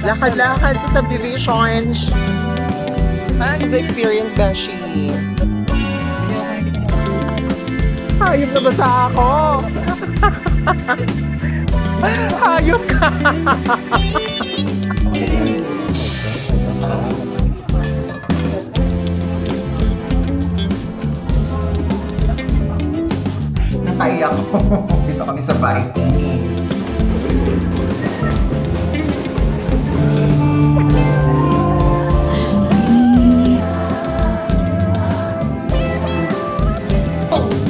Lakad-lakad sa subdivision. How's the experience, Beshi? Hayop na basa ako! Hayop ka! Nakaya ko. Dito kami sa Vikings.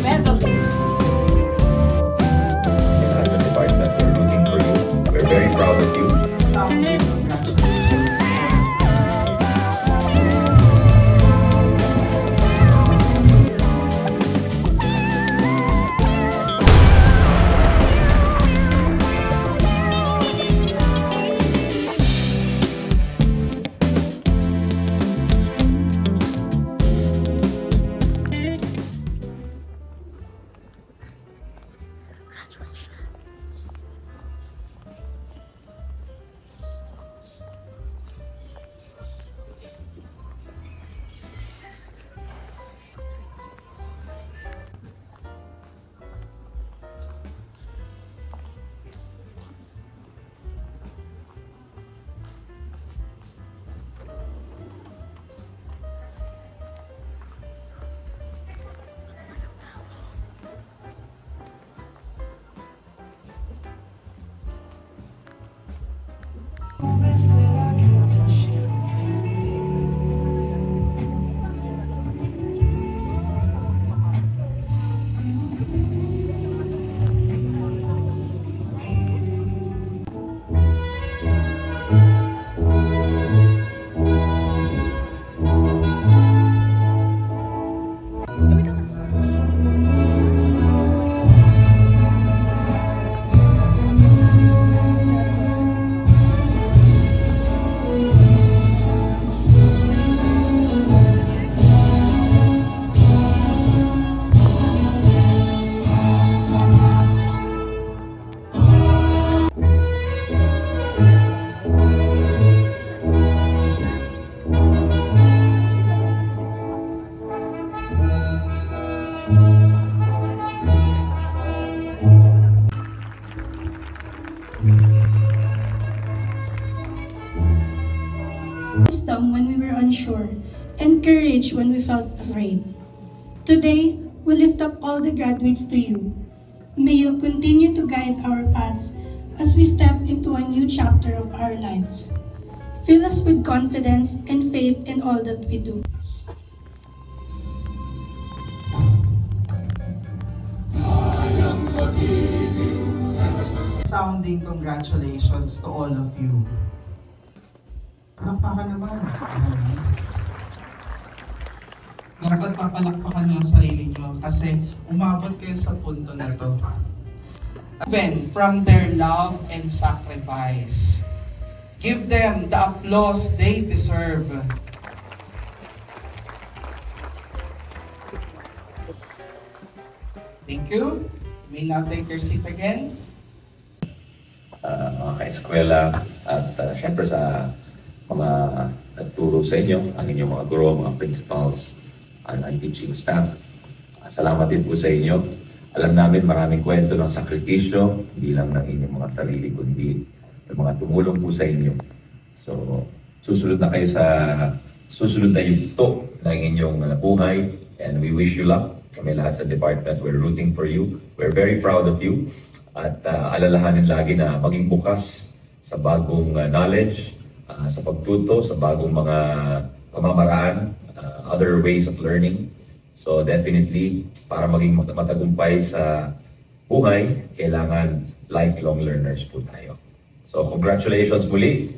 Medalist. As a department, we're rooting for you. We're very proud of you. Sounding congratulations. Wisdom when we were unsure, and courage when we felt afraid. Today, we lift up all the graduates to you. May you continue to guide our paths as we step into a new chapter of our lives. Fill us with confidence and faith in all that we do. Sounding congratulations to all of you. Palakpakan naman. Dapat papalakpakan niyo ang sarili niyo kasi umabot kayo sa punto na to. Even from their love and sacrifice. Give them the applause they deserve. Thank you. You may now take your seat again. Mga ka-eskwela at syempre sa mga nagturo sa inyo, ang inyong mga guro, mga principals, and teaching staff. Salamat din po sa inyo. Alam namin maraming kwento ng sakripisyo, hindi lang ng inyong mga sarili, kundi ng mga tumulong po sa inyo. So, susunod na kayo sa susunod na yugto ng inyong buhay, and we wish you luck. Kami lahat sa department, we're rooting for you. We're very proud of you. At alalahanin lagi na maging bukas sa bagong knowledge, sa pagtuto, sa bagong mga pamamaraan, other ways of learning. So definitely, para maging matagumpay sa buhay, kailangan lifelong learners po tayo. So congratulations muli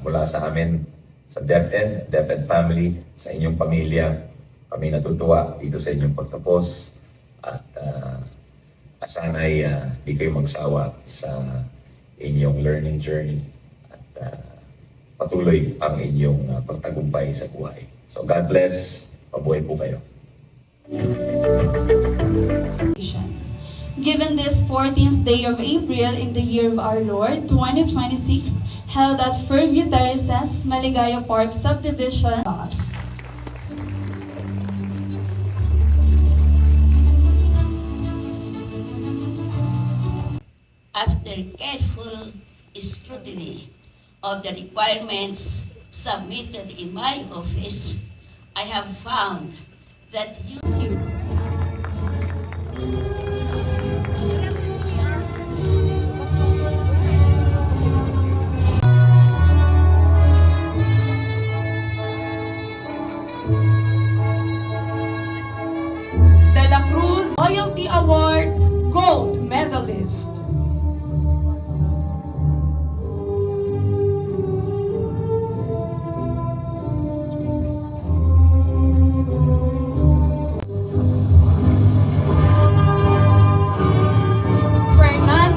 mula sa amin sa DepEd family, sa inyong pamilya. Kami natutuwa dito sa inyong pagtapos at sana'y di kayo magsawa sa inyong learning journey at patuloy ang inyong pagtagumpay sa buhay. So God bless, mabuhay po kayo. Given this 14th day of April in the year of our Lord, 2026, held at Fairview Terraces, Maligaya Park Subdivision. After careful scrutiny of the requirements submitted in my office, I have found that you De La Cruz Loyalty Award Gold Medalist. Fernando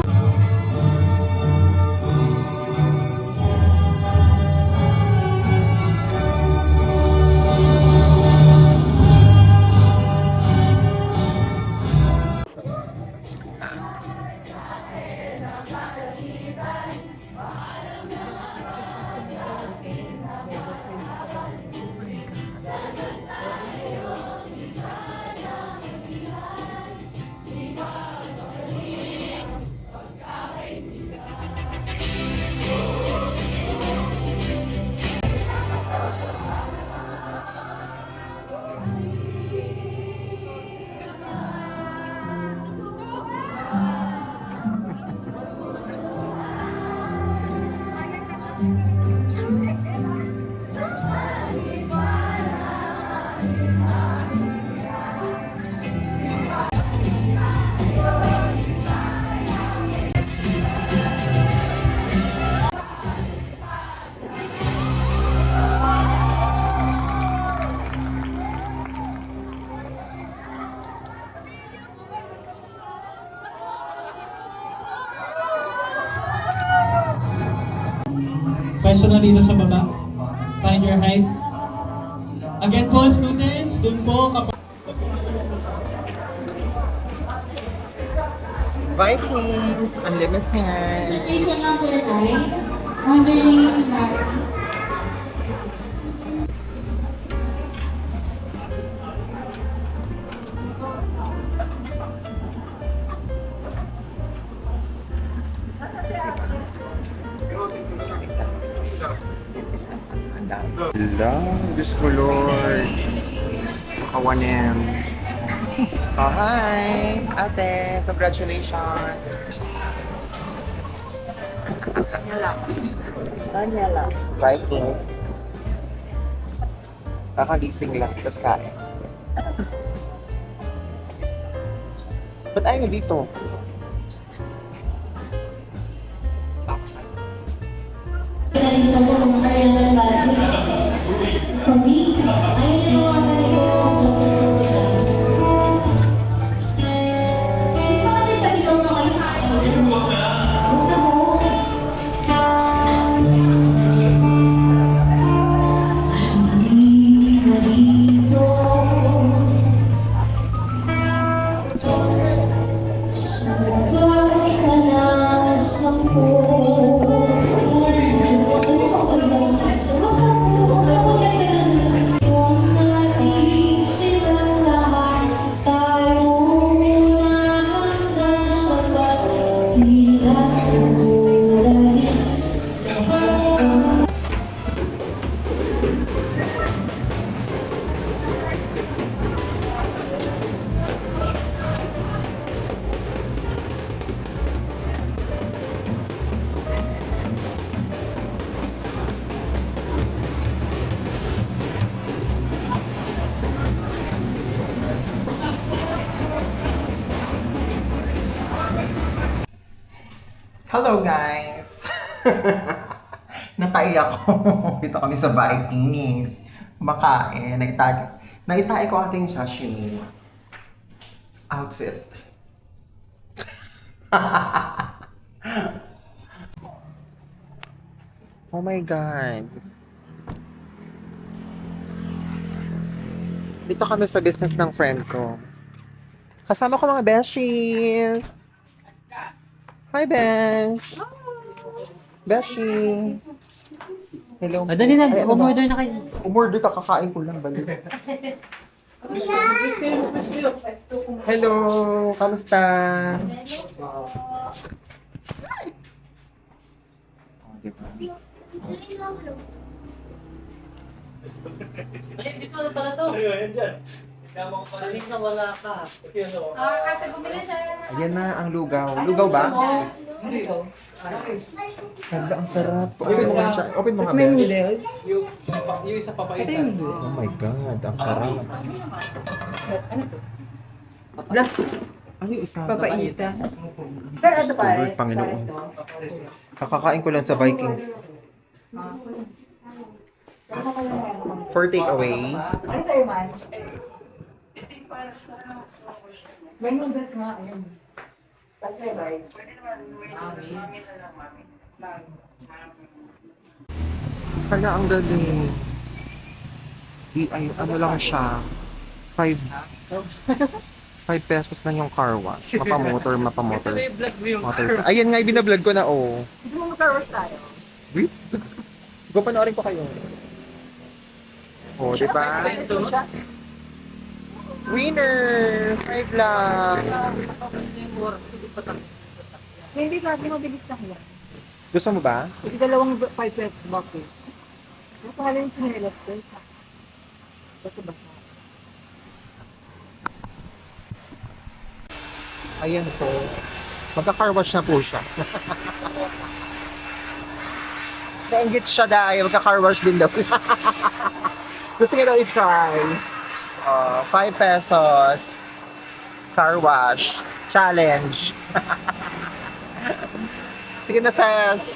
Pwesto na dito sa baba. Find your height. Again po, students, dun po kapag... Vikings Unlimited. Station number 9, Madeline Martin. Hello, Diyos ko Lord. Makawanem. Oh, hi! Ate, congratulations! Daniela. Vikings. Kakagising lang, tapos kain. Ba't ayaw nyo dito? Finalista po ng Ariana Grande. Kami ay nawanan ito sa Florida. Sino kami sa dito mga Hello guys! Natai ako. Dito kami sa Vikings. Makain. Naitay ko ating sashimi outfit. Oh my God. Dito kami sa business ng friend ko. Kasama ko mga beshies. Hi, Bench! Beshi. Hello. Madali na, Ay, ano ba? umorder na kayo. Umorder ka, kakain ko lang, balik. Hello, kamusta? Oh, diba? Ay, dito na pala to. Kanina wala ka. Kasi bumili siya. Ayan na ang lugaw. Lugaw ba? Hala, ang sarap. Open mo nga siya. Open mo nga, Besh. Yung isa papaitan. Oh my God, ang sarap. Ano yung isa? Papaita. Lord, Panginoon. Kakakain ko lang sa Vikings. For takeaway. Ano sa'yo, man? May noodles nga, ayun. Tapos may rice. Hala, ang galing. Ay, ano lang siya. 5 pesos lang yung car wash. Mapamotor. Ayan nga, binablog ko na, oh. Gusto mo mag-car wash tayo? Wait. Panoorin ko kayo. Oh, di ba? Winner! 5 lang. Hindi lagi mabilis na yan. Gusto mo ba? Hindi dalawang 5 pesos bucket. Nasa halin yung sinelas ko. Basta-basta. Ayan po. Magka-car wash na po siya. Nainggit siya dahil magka-car wash din daw. Gusto niya daw i-try. 5 pesos. Car wash. Challenge. Sige na, Ses.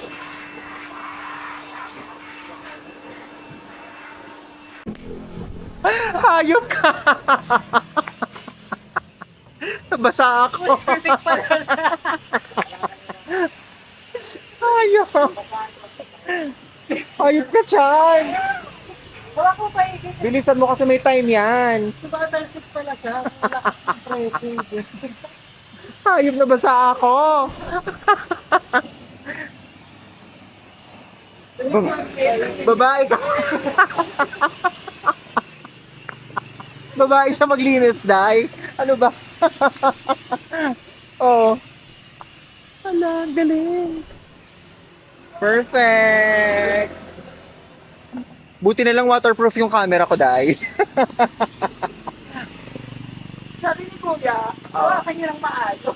Hayop ka! Basa ako. Hayop. Hayop ka, Chan. Wala ko pa ikit. Bilisan mo kasi may time yan. Subatalsik pala siya. Wala kang pressing. Hayop na basa ako. Babae ka. Babae siya maglinis, Day. Ano ba? Oh. Ala, galing. Perfect. Buti na lang waterproof yung camera ko, Day. Sabi ni Kuya, hawakan niyo ng maalo.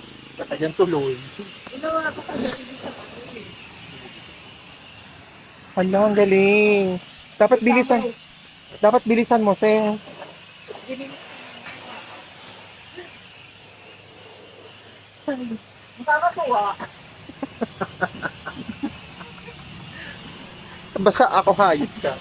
Ayan tuloy. Ginawa ko pag sa Hala, ang galing. Dapat bilisan. Dapat bilisan mo, Seng. Nakakatuwa. Basa ako, hayop ka.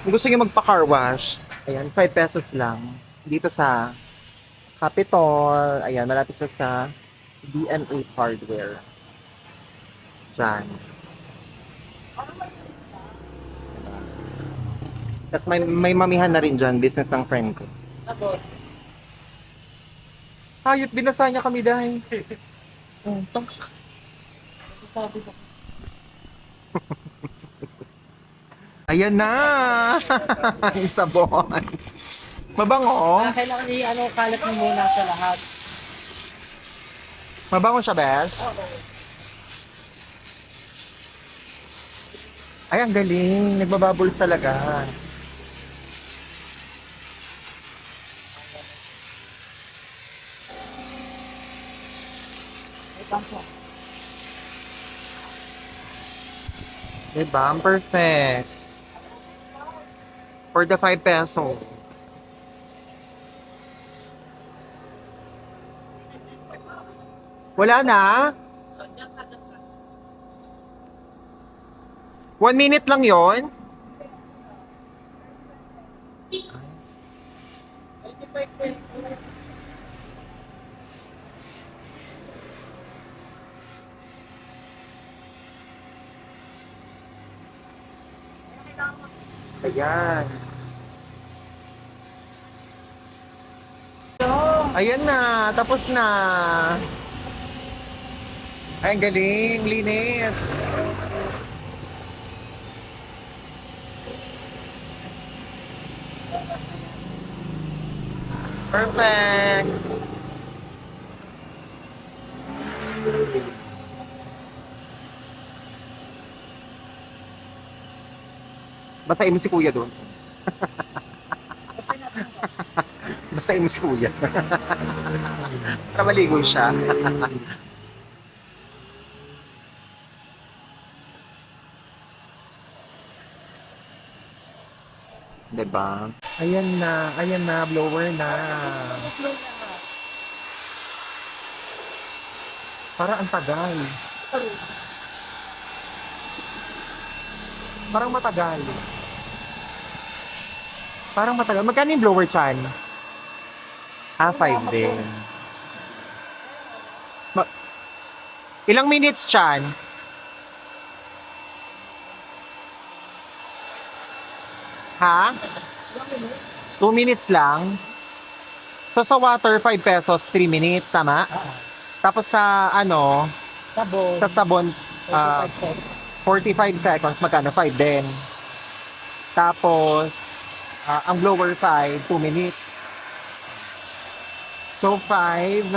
Kung gusto niyo magpa-car wash, ayan, 5 pesos lang. Dito sa Capitol, ayan, malapit siya sa DNA Hardware. Diyan. Tapos may mamihan na rin dyan, business ng friend ko. Hayop, binasa niya kami dahil. Ayan na! Yung sabon. Mabango? Kailangan kalat mo muna sa lahat. Mabango siya, Bes? Ay, ang galing. Nagbabubbles talaga. Diba? Ang perfect. For the 5 peso. Wala na? 1 minute lang yon. Ayan. Ayan na, tapos na. Ay, ang galing, linis. Perfect. Basahin mo si kuya doon. Basahin mo si kuya. Para maligo siya. Diba? Ayan na, blower na. Para ang tagal. Parang matagal. Parang matagal. Magkano yung blower, Chan? 5 din. Ilang minutes, Chan? Ha? 2 minutes lang? So sa water, 5 pesos, 3 minutes, tama? Tapos sa Sabon. sa sabon, 45 seconds, magkano? 5 din. Tapos, ang blower 5, 2 minutes. So 5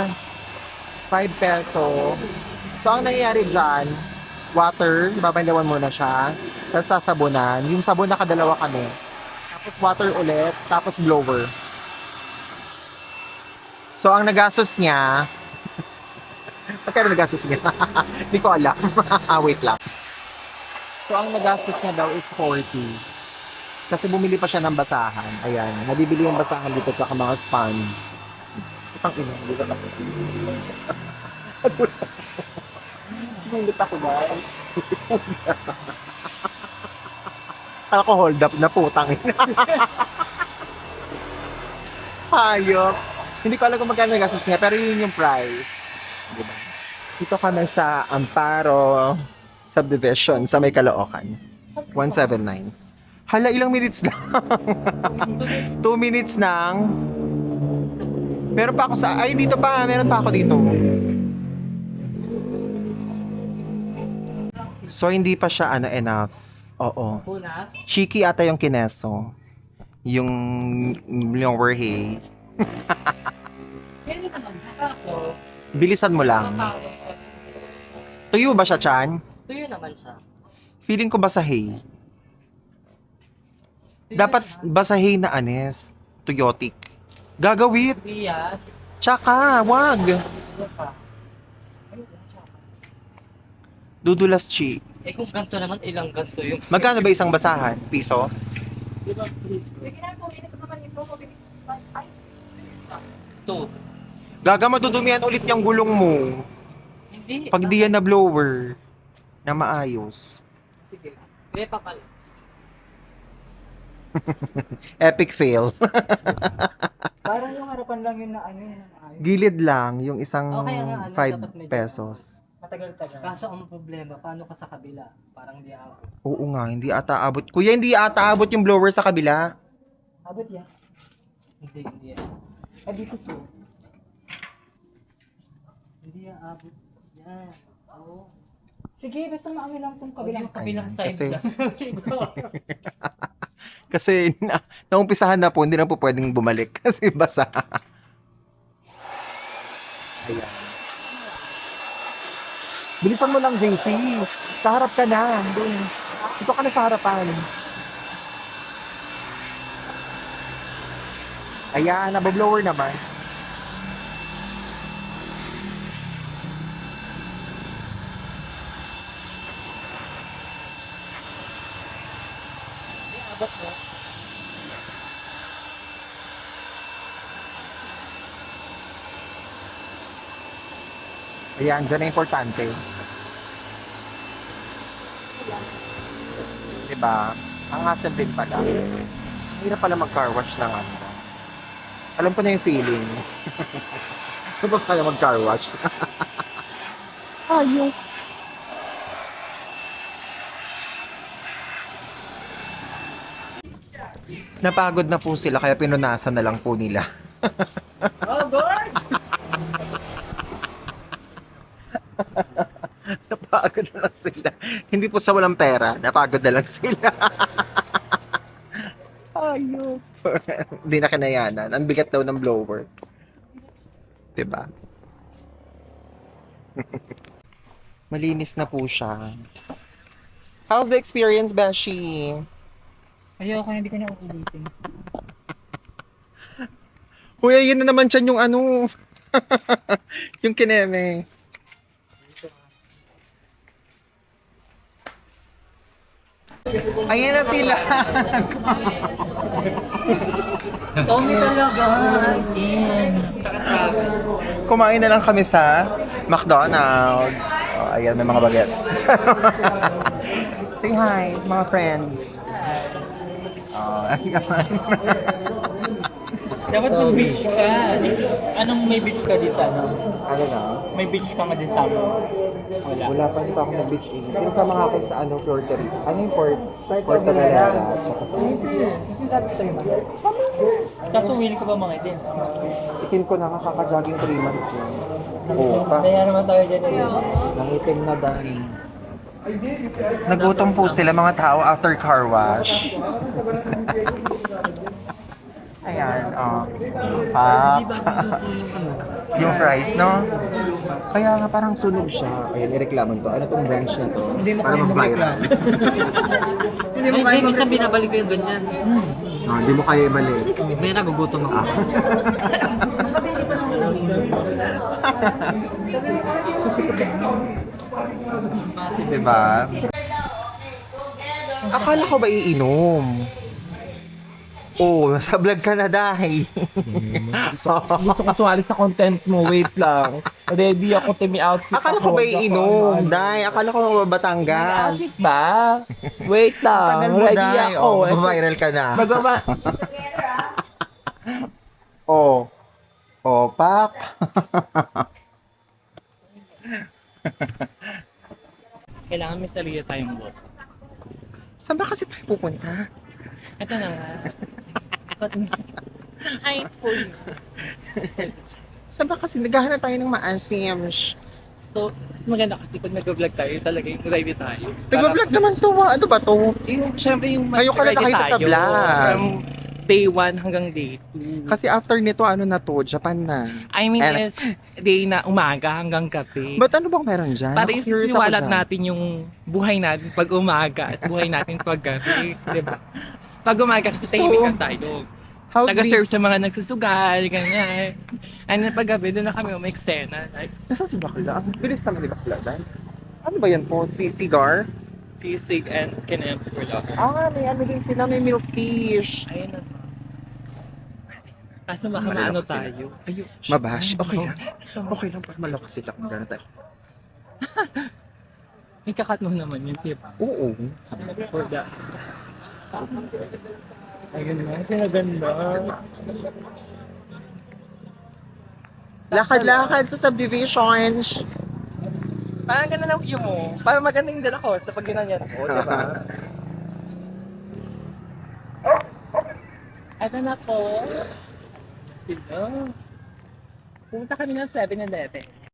peso. So ang nangyayari dyan, water, babandawan muna siya. Tapos sasabunan. Yung sabon nakadalawa kami. Tapos water ulit, tapos blower. So ang nagastos niya, magkano nagastos niya? Hindi ko alam. Wait lang. So ang nagastos niya daw is 40. Kasi bumili pa siya ng basahan. Ayan, nabibili yung basahan dito sa mga sponge. Itang ina, dito na. Hindi ako ba? Kala ko hold up na putang ina. Hayop. Hindi ko alam kung magkano yung gastos niya, pero yun yung price. Diba? Dito kami sa Amparo Subdivision sa may Caloocan. 179. Hala, ilang minutes lang? 2 minutes nang. Meron pa ako sa... Ay, dito pa. Meron pa ako dito. So, hindi pa siya enough. Oo. Punas. Cheeky ata yung kineso. Yung Werhe. Pero naman, sa kaso, Bilisan mo lang. Tuyo ba siya, Chan? tuyo naman siya. Feeling ko basahe. Dapat basahe na anes. Tuyotic. Gagawit. Iya, Tsaka, wag. tuyo pa. Dudulas chi. Eh kung ganito naman, ilang ganito yung... Magkano ba isang basahan? Piso? Diba, please? Sige na, pumilit naman ito. Two. Gaga, madudumihan ulit yung gulong mo. Hindi. Pag di yan na blower. Na maayos. Sige. Hindi pa pala. Epic fail. Parang yung harapan lang yun na ano yun. Gilid lang yung isang Okay, ano, 5 dapat medyo- pesos. Matagal-tagal. Kaso ang problema, paano ka sa kabila? Parang di ako. Oo nga, hindi ata abot. Kuya, hindi ata abot yung blower sa kabila. Abot yan? Hindi, hindi yan. Ah, dito siya. Hindi yan, abot. Yan. Oo. Sige, basta maami lang tong kabilang Ayan, side kasi- lang. Kasi naumpisahan na po, hindi na po pwedeng bumalik kasi basa. Ayan. Bilisan mo lang, JC. Sa harap ka na. Doon. Dito ka na sa harapan. Ayan, naboblower naman. Abot mo. Ayan, dyan na importante. Diba? Ang hassle din pala. Hirap pala mag-car wash ng ano. Alam ko na yung feeling. Hirap pala mag-car wash. Ayun. Napagod na po sila kaya pinunasan na lang po nila. Oh, God! Napagod na lang sila. Hindi po sa walang pera, napagod na lang sila. Ayop. Hindi na kinayanan. Ang bigat daw ng blower. Diba? Malinis na po siya. How's the experience, Beshi? Ayoko, hindi ko na uulitin. Kuya, yun na naman siya yung ano. Yung kineme. Ayan na sila. Tommy talaga, as in. Kumain na lang kami sa McDonald's. Oh, ayan, may mga baget. Say hi, mga friends. Oh, ayan. Dapat sa beach ka. Anong may beach ka di sa ano? Ano na? May beach ka nga di sa Wala. Wala pa, hindi pa ako nag-beach eh. Sinasama nga ako sa ano, Puerto Rico. Ano yung Puerto Galera? Tsaka sa Kasi sabi ko sa'yo, kaso willing ko ba mga itin? itin ko na kakaka-jogging 3 months ko. Oo pa. Kaya naman tayo dyan eh. Nangitim na dahil. Nagutom po sila mga tao after car wash. Ayan, pap. Yung fries, no? Kaya nga parang sunog siya. Ayan, ireklaman to. Ano tong branch na to? Hindi mo para kaya mag-viral. Hindi mo kaya minsan binabalik ko yung ganyan. Hindi mo kaya ibalik. May nagugutom ako. Diba? Akala ko ba iinom? Oh, nasa vlog ka na dahil. Gusto ko sumali sa content mo, wait lang. Ready ako, timi outfit. Akala ko ba iinom? Dahil, akala ko mga Batangas. Outfit ba? Wait lang, Tagal mo, ready Day. ako. Oh, viral ka na. Magmama... Oh. Oh, pak. Kailangan may sarili tayong book. Saan ba kasi tayo pupunta? Ito na nga. Ay, full. Saan ba kasi naghahanap tayo ng maasim? So, mas maganda kasi pag nag-vlog tayo, talaga yung ready tayo. Nag-vlog naman to. Ano ba to? Yung, syempre yung mas Ngayon ka na ready nakita sa tayo. vlog. From day 1 hanggang day 2. Kasi after nito, ano na to? Japan na. I mean, And- is day na umaga hanggang gabi. Ba't ano bang meron dyan? Para Ako curious ako isisiwalat dyan. natin yung buhay natin pag umaga at buhay natin pag gabi. Diba? Pag umaga kasi tahimik lang tayo. How's Taga-serve sa mga nagsusugal, ganyan. And then pag gabi, doon na kami umeksena. Like, Nasa si Bakla? Ang bilis naman ni Bakla. Dahil. Ano ba yan po? Si Cigar? sisig and kinem for lover. May ano din sila. May milk fish. Ayun na. Kaso baka maano Malalakas sila. tayo. Ayun. Mabash? Okay lang. Okay lang para malakas sila kung gano'n tayo. May kakat mo naman yun, tip. Oo. For that. Ayun na, pinaganda. Lakad-lakad sa subdivisions. Parang ganda ng view mo. Parang maganda yung dala ko sa pag ginanyan ko, di ba? Ito na po. Sino? Pumunta kami ng 7-Eleven.